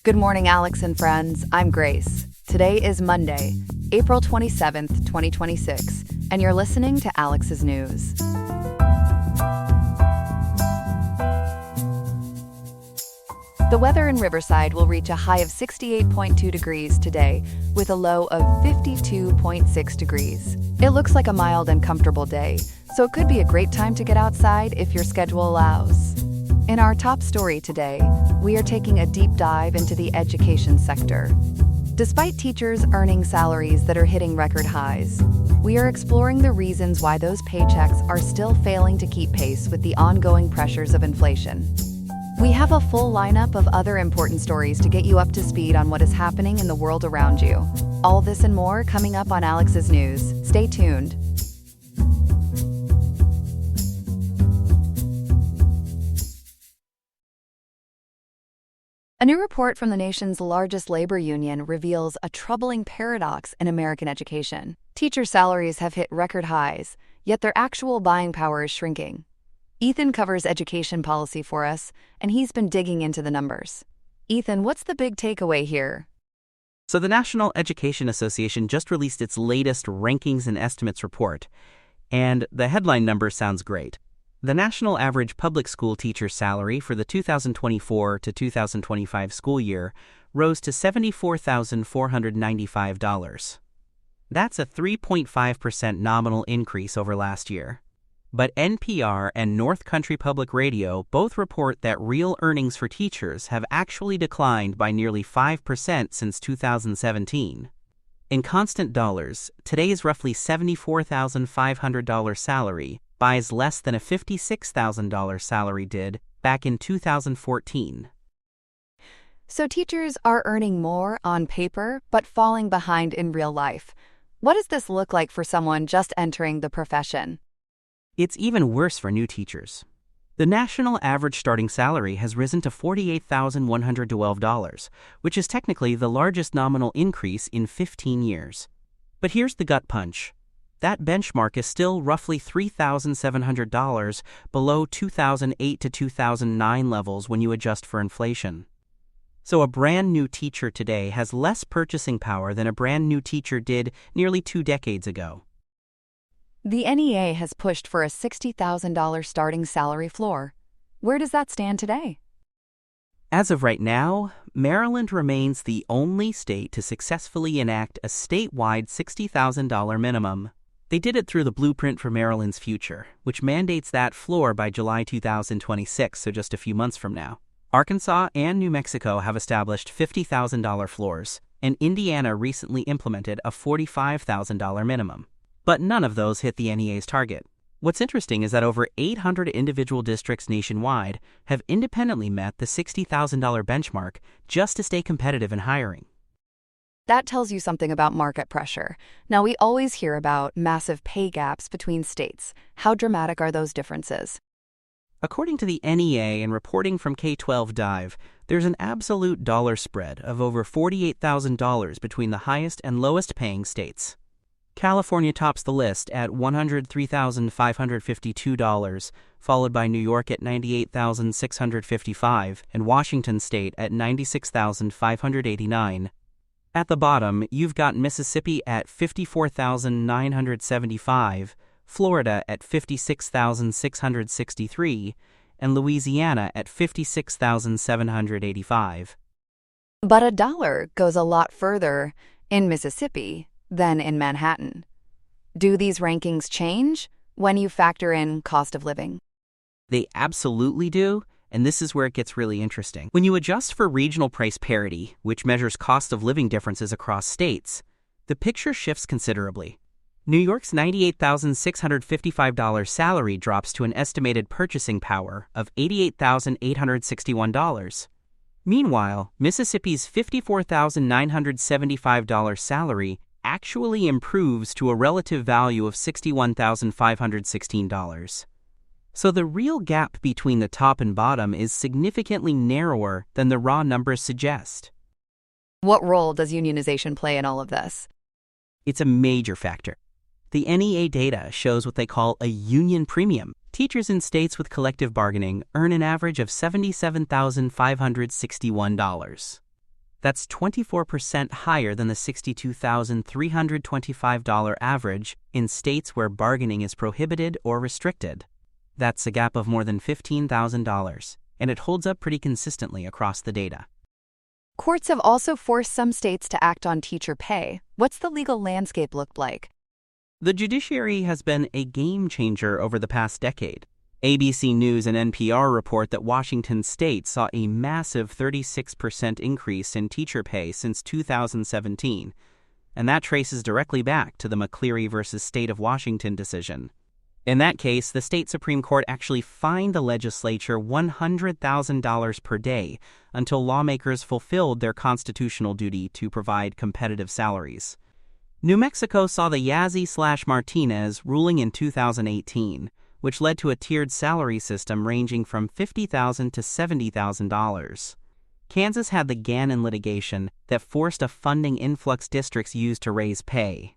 Good morning, Alex and friends. I'm Grace. Today is Monday, April 27th, 2026, and you're listening to Alex's News. The weather in Riverside will reach a high of 68.2 degrees today, with a low of 52.6 degrees. It looks like a mild and comfortable day, so it could be a great time to get outside if your schedule allows. In our top story today, we are taking a deep dive into the education sector. Despite teachers earning salaries that are hitting record highs, we are exploring the reasons why those paychecks are still failing to keep pace with the ongoing pressures of inflation. We have a full lineup of other important stories to get you up to speed on what is happening in the world around you. All this and more coming up on Alex's News. Stay tuned. A new report from the nation's largest labor union reveals a troubling paradox in American education. Teacher salaries have hit record highs, yet their actual buying power is shrinking. Ethan covers education policy for us, and he's been digging into the numbers. Ethan, what's the big takeaway here? So the National Education Association just released its latest Rankings and Estimates report, and the headline number sounds great. The national average public school teacher salary for the 2024 to 2025 school year rose to $74,495. That's a 3.5% nominal increase over last year. But NPR and North Country Public Radio both report that real earnings for teachers have actually declined by nearly 5% since 2017. In constant dollars, today's roughly $74,500 salary buys less than a $56,000 salary did back in 2014. So teachers are earning more on paper, but falling behind in real life. What does this look like for someone just entering the profession? It's even worse for new teachers. The national average starting salary has risen to $48,112, which is technically the largest nominal increase in 15 years. But here's the gut punch. That benchmark is still roughly $3,700 below 2008 to 2009 levels when you adjust for inflation. So a brand new teacher today has less purchasing power than a brand new teacher did nearly 2 decades ago. The NEA has pushed for a $60,000 starting salary floor. Where does that stand today? As of right now, Maryland remains the only state to successfully enact a statewide $60,000 minimum. They did it through the Blueprint for Maryland's Future, which mandates that floor by July 2026, so just a few months from now. Arkansas and New Mexico have established $50,000 floors, and Indiana recently implemented a $45,000 minimum. But none of those hit the NEA's target. What's interesting is that over 800 individual districts nationwide have independently met the $60,000 benchmark just to stay competitive in hiring. That tells you something about market pressure. Now, we always hear about massive pay gaps between states. How dramatic are those differences? According to the NEA and reporting from K-12 Dive, there's an absolute dollar spread of over $48,000 between the highest and lowest paying states. California tops the list at $103,552, followed by New York at $98,655 and Washington State at $96,589. At the bottom, you've got Mississippi at $54,975, Florida at $56,663, and Louisiana at $56,785. But a dollar goes a lot further in Mississippi than in Manhattan. Do these rankings change when you factor in cost of living? They absolutely do, and this is where it gets really interesting. When you adjust for regional price parity, which measures cost of living differences across states, the picture shifts considerably. New York's $98,655 salary drops to an estimated purchasing power of $88,861. Meanwhile, Mississippi's $54,975 salary actually improves to a relative value of $61,516. So the real gap between the top and bottom is significantly narrower than the raw numbers suggest. What role does unionization play in all of this? It's a major factor. The NEA data shows what they call a union premium. Teachers in states with collective bargaining earn an average of $77,561. That's 24% higher than the $62,325 average in states where bargaining is prohibited or restricted. That's a gap of more than $15,000, and it holds up pretty consistently across the data. Courts have also forced some states to act on teacher pay. What's the legal landscape look like? The judiciary has been a game changer over the past decade. ABC News and NPR report that Washington state saw a massive 36% increase in teacher pay since 2017, and that traces directly back to the McCleary v. State of Washington decision. In that case, the state Supreme Court actually fined the legislature $100,000 per day until lawmakers fulfilled their constitutional duty to provide competitive salaries. New Mexico saw the Yazzie/Martinez ruling in 2018, which led to a tiered salary system ranging from $50,000 to $70,000. Kansas had the Gannon litigation that forced a funding influx districts use to raise pay.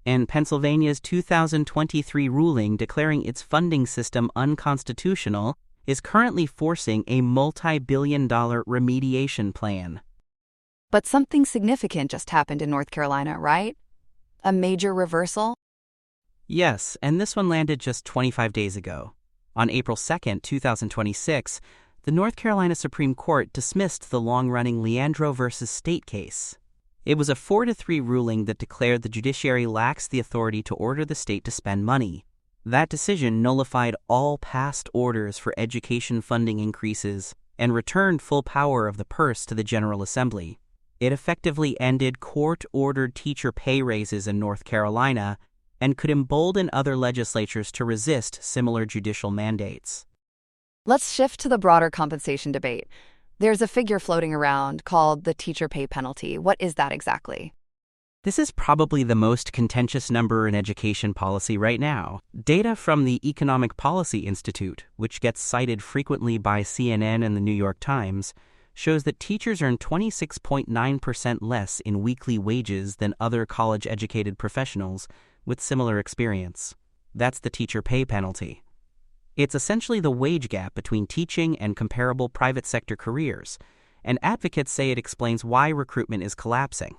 And Pennsylvania's 2023 ruling declaring its funding system unconstitutional is currently forcing a multi-billion-dollar remediation plan. But something significant just happened in North Carolina, right? A major reversal? Yes, and this one landed just 25 days ago. On April 2, 2026, the North Carolina Supreme Court dismissed the long-running Leandro v. State case. It was a 4-3 ruling that declared the judiciary lacks the authority to order the state to spend money. That decision nullified all past orders for education funding increases and returned full power of the purse to the General Assembly. It effectively ended court-ordered teacher pay raises in North Carolina and could embolden other legislatures to resist similar judicial mandates. Let's shift to the broader compensation debate. There's a figure floating around called the teacher pay penalty. What is that exactly? This is probably the most contentious number in education policy right now. Data from the Economic Policy Institute, which gets cited frequently by CNN and the New York Times, shows that teachers earn 26.9% less in weekly wages than other college-educated professionals with similar experience. That's the teacher pay penalty. It's essentially the wage gap between teaching and comparable private sector careers, and advocates say it explains why recruitment is collapsing.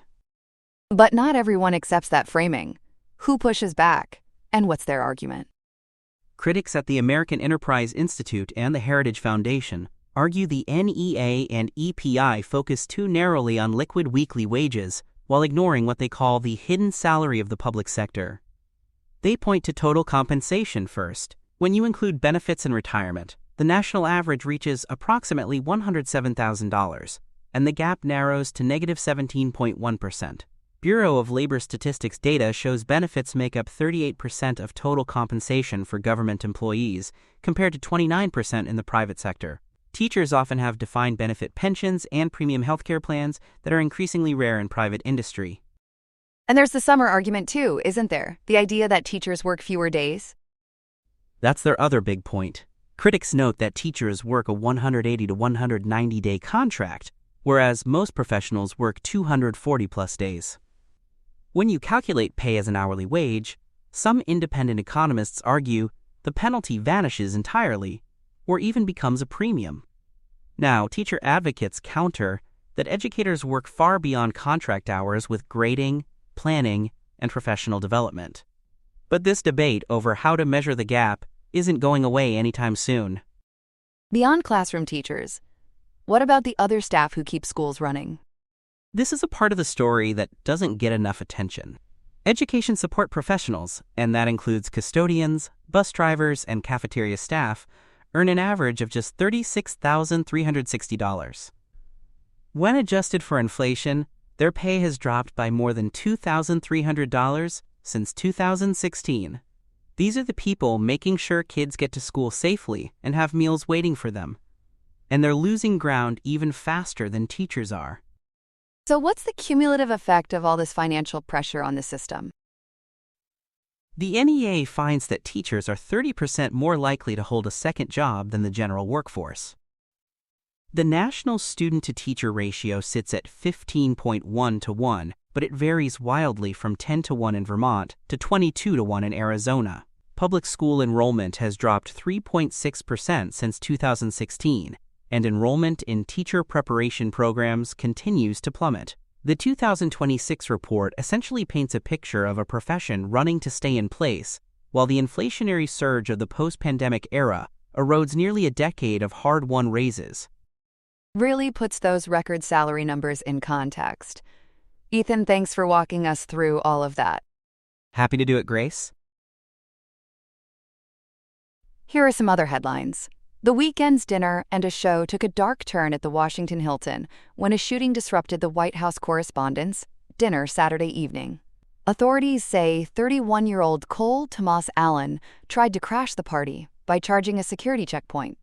But not everyone accepts that framing. Who pushes back, and what's their argument? Critics at the American Enterprise Institute and the Heritage Foundation argue the NEA and EPI focus too narrowly on liquid weekly wages while ignoring what they call the hidden salary of the public sector. They point to total compensation first. When you include benefits and retirement, the national average reaches approximately $107,000, and the gap narrows to negative 17.1%. Bureau of Labor Statistics data shows benefits make up 38% of total compensation for government employees, compared to 29% in the private sector. Teachers often have defined benefit pensions and premium healthcare plans that are increasingly rare in private industry. And there's the summer argument too, isn't there? The idea that teachers work fewer days? That's their other big point. Critics note that teachers work a 180 to 190-day contract, whereas most professionals work 240-plus days. When you calculate pay as an hourly wage, some independent economists argue the penalty vanishes entirely, or even becomes a premium. Now, teacher advocates counter that educators work far beyond contract hours with grading, planning, and professional development. But this debate over how to measure the gap isn't going away anytime soon. Beyond classroom teachers, what about the other staff who keep schools running? This is a part of the story that doesn't get enough attention. Education support professionals, and that includes custodians, bus drivers, and cafeteria staff, earn an average of just $36,360. When adjusted for inflation, their pay has dropped by more than $2,300 since 2016. These are the people making sure kids get to school safely and have meals waiting for them. And they're losing ground even faster than teachers are. So what's the cumulative effect of all this financial pressure on the system? The NEA finds that teachers are 30% more likely to hold a second job than the general workforce. The national student-to-teacher ratio sits at 15.1 to 1, but it varies wildly from 10 to 1 in Vermont to 22 to 1 in Arizona. Public school enrollment has dropped 3.6% since 2016, and enrollment in teacher preparation programs continues to plummet. The 2026 report essentially paints a picture of a profession running to stay in place, while the inflationary surge of the post-pandemic era erodes nearly a decade of hard-won raises. Really puts those record salary numbers in context. Ethan, thanks for walking us through all of that. Happy to do it, Grace. Here are some other headlines. The weekend's dinner and a show took a dark turn at the Washington Hilton when a shooting disrupted the White House Correspondents' dinner Saturday evening. Authorities say 31-year-old Cole Tomas Allen tried to crash the party by charging a security checkpoint.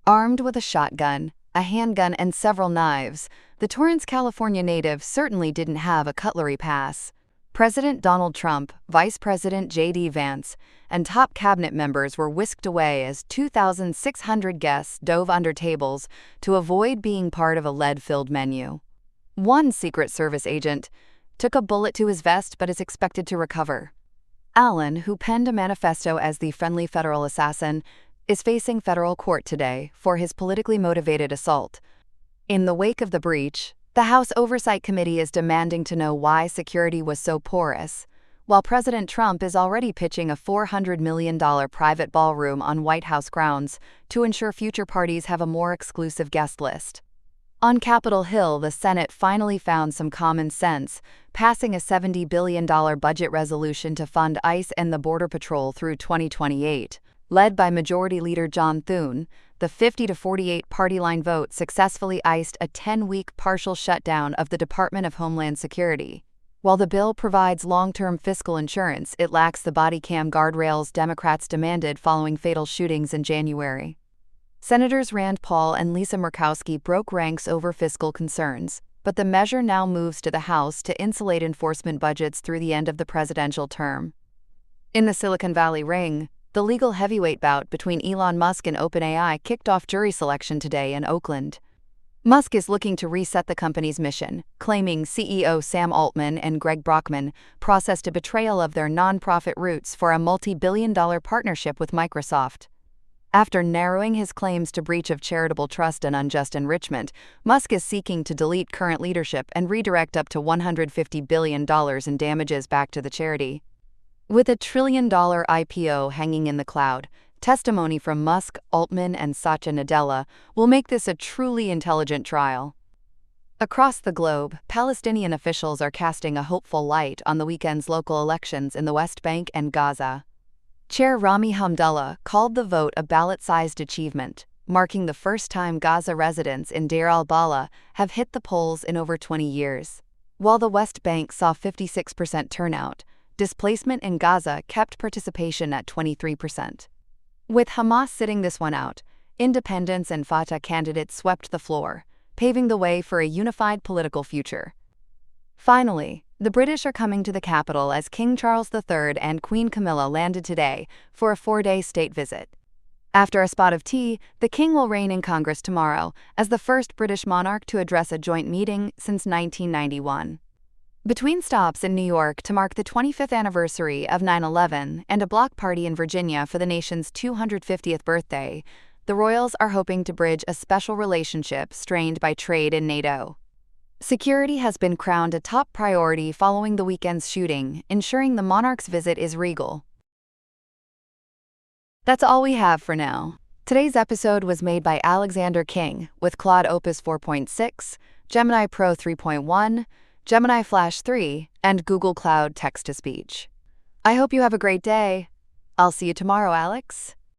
Armed with a shotgun, a handgun, and several knives, the Torrance, California native certainly didn't have a cutlery pass. President Donald Trump, Vice President J.D. Vance, and top cabinet members were whisked away as 2,600 guests dove under tables to avoid being part of a lead-filled menu. One Secret Service agent took a bullet to his vest but is expected to recover. Allen, who penned a manifesto as the friendly federal assassin, is facing federal court today for his politically motivated assault. In the wake of the breach, the House Oversight Committee is demanding to know why security was so porous, while President Trump is already pitching a $400 million private ballroom on White House grounds to ensure future parties have a more exclusive guest list. On Capitol Hill, the Senate finally found some common sense, passing a $70 billion budget resolution to fund ICE and the Border Patrol through 2028. Led by Majority Leader John Thune, the 50-48 party line vote successfully iced a 10-week partial shutdown of the Department of Homeland Security. While the bill provides long-term fiscal insurance, it lacks the body cam guardrails Democrats demanded following fatal shootings in January. Senators Rand Paul and Lisa Murkowski broke ranks over fiscal concerns, but the measure now moves to the House to insulate enforcement budgets through the end of the presidential term. In the Silicon Valley ring, the legal heavyweight bout between Elon Musk and OpenAI kicked off jury selection today in Oakland. Musk is looking to reset the company's mission, claiming CEO Sam Altman and Greg Brockman processed a betrayal of their nonprofit roots for a multi-billion-dollar partnership with Microsoft. After narrowing his claims to breach of charitable trust and unjust enrichment, Musk is seeking to delete current leadership and redirect up to $150 billion in damages back to the charity. With a $1 trillion IPO hanging in the cloud, testimony from Musk, Altman, and Satya Nadella will make this a truly intelligent trial. Across the globe, Palestinian officials are casting a hopeful light on the weekend's local elections in the West Bank and Gaza. Chair Rami Hamdullah called the vote a ballot-sized achievement, marking the first time Gaza residents in Deir al-Balah have hit the polls in over 20 years. While the West Bank saw 56% turnout, displacement in Gaza kept participation at 23%. With Hamas sitting this one out, independents and Fatah candidates swept the floor, paving the way for a unified political future. Finally, the British are coming to the capital as King Charles III and Queen Camilla landed today for a 4-day state visit. After a spot of tea, the King will reign in Congress tomorrow as the first British monarch to address a joint meeting since 1991. Between stops in New York to mark the 25th anniversary of 9/11 and a block party in Virginia for the nation's 250th birthday, the royals are hoping to bridge a special relationship strained by trade and NATO. Security has been crowned a top priority following the weekend's shooting, ensuring the monarch's visit is regal. That's all we have for now. Today's episode was made by Alexander King with Claude Opus 4.6, Gemini Pro 3.1, Gemini Flash 3, and Google Cloud Text-to-Speech. I hope you have a great day. I'll see you tomorrow, Alex.